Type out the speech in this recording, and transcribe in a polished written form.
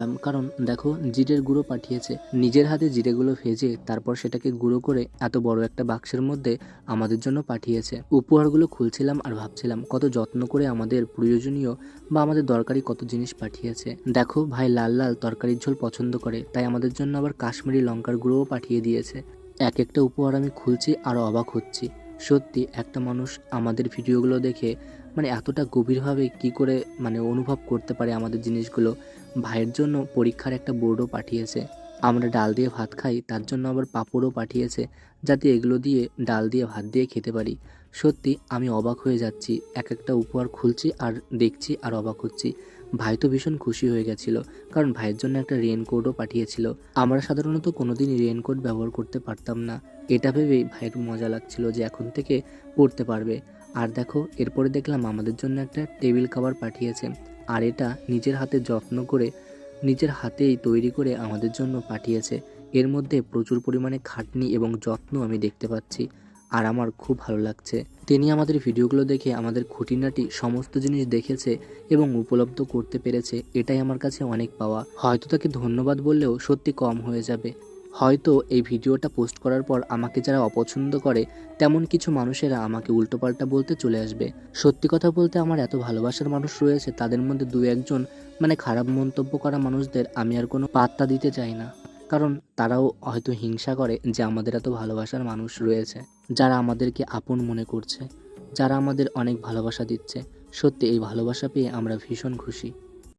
কারণ দেখো জিরের গুঁড়ো পাঠিয়েছে। নিজের হাতে জিরেগুলো ভেজে তারপর সেটাকে গুঁড়ো করে এত বড় একটা বাক্সের মধ্যে আমাদের জন্য পাঠিয়েছে। উপহারগুলো খুলছিলাম আর ভাবছিলাম কত যত্ন করে আমাদের প্রয়োজনীয় বা আমাদের দরকারি কত জিনিস পাঠিয়েছে। দেখো ভাই লাল লাল তরকারির ঝোল পছন্দ করে, তাই আমাদের জন্য আবার কাশ্মীরি লঙ্কার গুঁড়োও পাঠিয়ে দিয়েছে। এক একটা উপহার আমি খুলছি আর অবাক হচ্ছি। সত্যি একটা মানুষ আমাদের ভিডিওগুলো দেখে এতটা গভীরভাবে কি করে অনুভব করতে পারে আমাদের জিনিসগুলো। ভাইয়ের জন্য পরীক্ষার একটা বোর্ডও পাঠিয়েছে। আমরা ডাল দিয়ে ভাত খাই, তার জন্য আবার পাঁপড়ও পাঠিয়েছে, যাতে এগুলো দিয়ে ডাল দিয়ে ভাত দিয়ে খেতে পারি। সত্যি আমি অবাক হয়ে যাচ্ছি, এক একটা উপহার খুলছি আর দেখছি আর অবাক হচ্ছি। ভাই তো ভীষণ খুশি হয়ে গেছিল, কারণ ভাইয়ের জন্য একটা রেইনকোটও পাঠিয়েছিল। আমরা সাধারণত কোনোদিনই রেইনকোট ব্যবহার করতে পারতাম না, এটা ভেবেই ভাইয়ের মজা লাগছিল যে এখন থেকে পরতে পারবে। আর দেখো এরপরে দেখলাম আমাদের জন্য একটা টেবিল কভার পাঠিয়েছে, আর এটা নিজের হাতে যত্ন করে নিজের হাতেই তৈরি করে আমাদের জন্য পাঠিয়েছে। এর মধ্যে প্রচুর পরিমাণে খাটনি এবং যত্ন আমি দেখতে পাচ্ছি, আর আমার খুব ভালো লাগছে। তিনি আমাদের ভিডিওগুলো দেখে আমাদের খুঁটিনাটি সমস্ত জিনিস দেখেছে এবং উপলব্ধ করতে পেরেছে, এটাই আমার কাছে অনেক পাওয়া। হয়তো তাকে ধন্যবাদ বললেও সত্যি কম হয়ে যাবে। হয়তো এই ভিডিওটা পোস্ট করার পর আমাকে যারা অপছন্দ করে তেমন কিছু মানুষেরা আমাকে উল্টোপাল্টা বলতে চলে আসবে। সত্যি কথা বলতে আমার এত ভালোবাসার মানুষ রয়েছে, তাদের মধ্যে দু একজন খারাপ মন্তব্য করা মানুষদের আমি আর কোনো পাত্তা দিতে চাই না। কারণ তারাও হয়তো হিংসা করে যে আমাদের এত ভালোবাসার মানুষ রয়েছে, যারা আমাদেরকে আপন মনে করছে, যারা আমাদের অনেক ভালোবাসা দিচ্ছে। সত্যি এই ভালোবাসা পেয়ে আমরা ভীষণ খুশি।